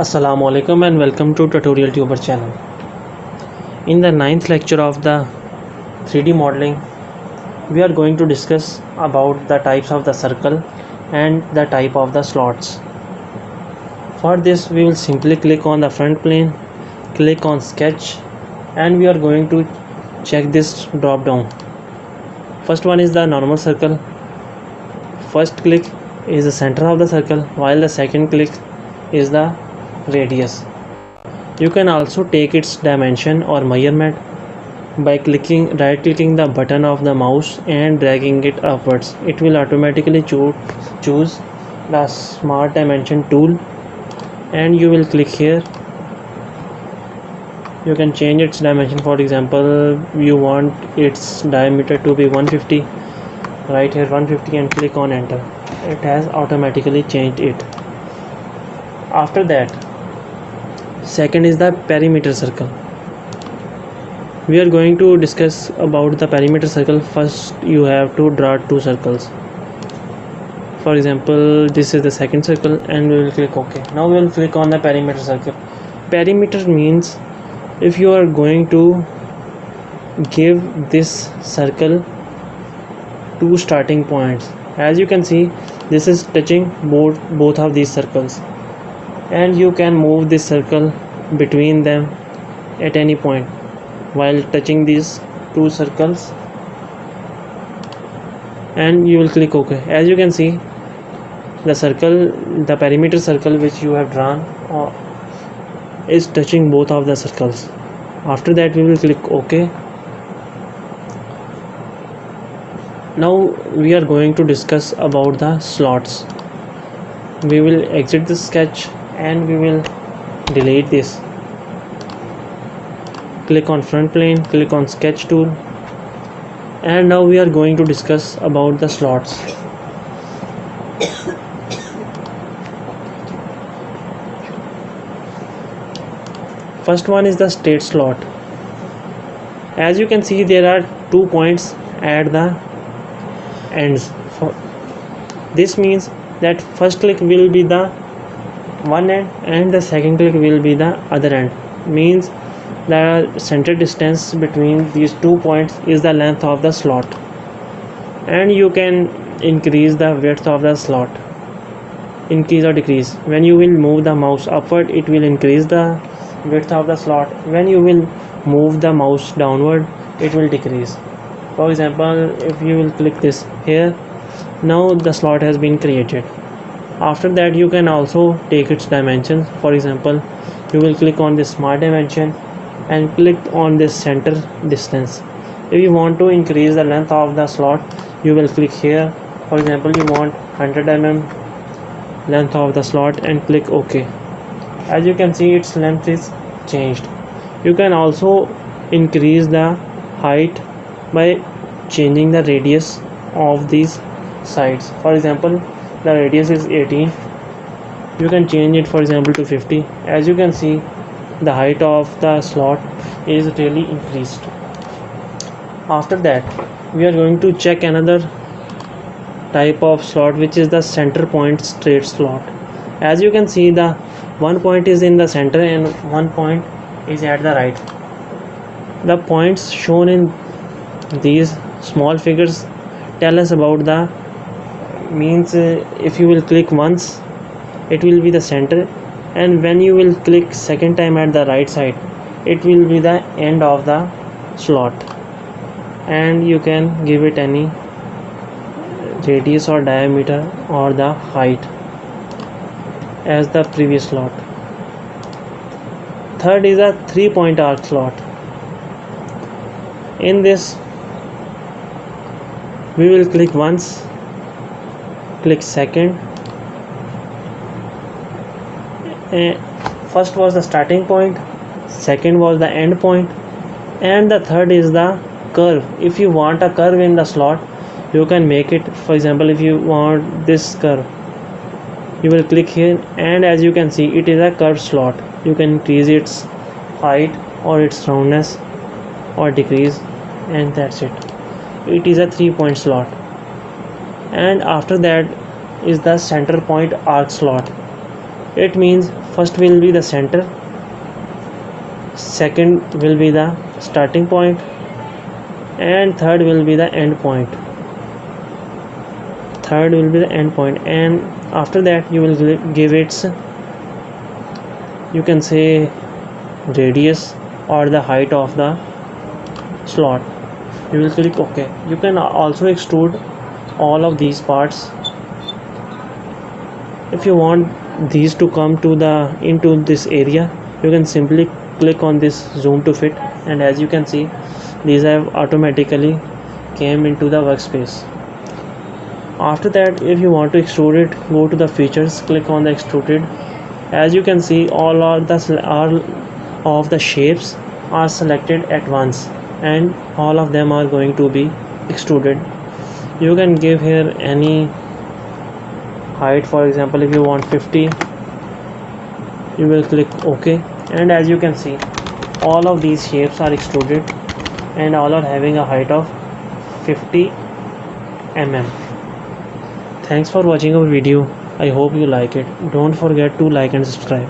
Assalamu alaikum and welcome to Tutorial Tuber channel. In the ninth lecture of the 3D modeling, we are going to discuss about the types of the circle and the type of the slots. For this, we will simply click on the front plane, click on sketch, and we are going to check this drop down. First one is the normal circle. First click is the center of the circle, while the second click is the radius. You can also take its dimension or measurement by right clicking the button of the mouse and dragging it upwards. It will automatically choose the smart dimension tool, and you will click here. You can change its dimension. For example, you want its diameter to be 150. Right here 150 and click on enter. It has automatically changed it. After that, second is the perimeter circle. We are going to discuss about the perimeter circle. First, you have to draw two circles. For example, this is the second circle, and we will click OK. Now we will click on the perimeter circle. Perimeter means if you are going to give this circle two starting points. As you can see, this is touching both of these circles, and you can move this circle between them at any point while touching these two circles, and you will click OK. As you can see, the perimeter circle which you have drawn is touching both of the circles. After that, we will click OK. Now we are going to discuss about the slots. We will exit the sketch and we will delete this. Click on front plane, click on sketch tool, and now we are going to discuss about the slots. First one is the straight slot. As you can see, there are 2 points at the ends. This means that first click will be the one end and the second click will be the other end. Means the center distance between these 2 points is the length of the slot, and you can increase the width of the slot, increase or decrease. When you will move the mouse upward, it will increase the width of the slot. When you will move the mouse downward, it will decrease. For example, if you will click this here, now the slot has been created. After that, you can also take its dimensions. For example, you will click on this smart dimension and click on this center distance. If you want to increase the length of the slot, you will click here. For example, you want 100 mm length of the slot and click OK. As you can see, its length is changed. You can also increase the height by changing the radius of these sides. For example, the radius is 18. You can change it, for example, to 50. As you can see, the height of the slot is really increased. After that, we are going to check another type of slot, which is the center point straight slot. As you can see, the one point is in the center and one point is at the right. The points shown in these small figures tell us about the means. If you will click once, it will be the center, and when you will click second time at the right side, it will be the end of the slot, and you can give it any radius or diameter or the height as the previous slot. Third is a 3-point arc slot. In this, we will click once, click second. First was the starting point, second was the end point, and the third is the curve. If you want a curve in the slot, you can make it. For example, if you want this curve, you will click here, and as you can see, it is a curved slot. You can increase its height or its roundness or decrease, and that's it. It is a 3-point slot. And after that is the center point arc slot. It means first will be the center, second will be the starting point, and third will be the end point. And after that you will give its, you can say, radius or the height of the slot. You will click OK. You can also extrude all of these parts. If you want these to come to into this area, you can simply click on this zoom to fit, and as you can see, these have automatically came into the workspace. After that, if you want to extrude it, go to the features, click on the extruded. As you can see, all of the shapes are selected at once, and all of them are going to be extruded. You can give here any height. For example, if you want 50, you will click OK, and as you can see, all of these shapes are extruded and all are having a height of 50 mm. Thanks for watching our video. I hope you like it. Don't forget to like and subscribe.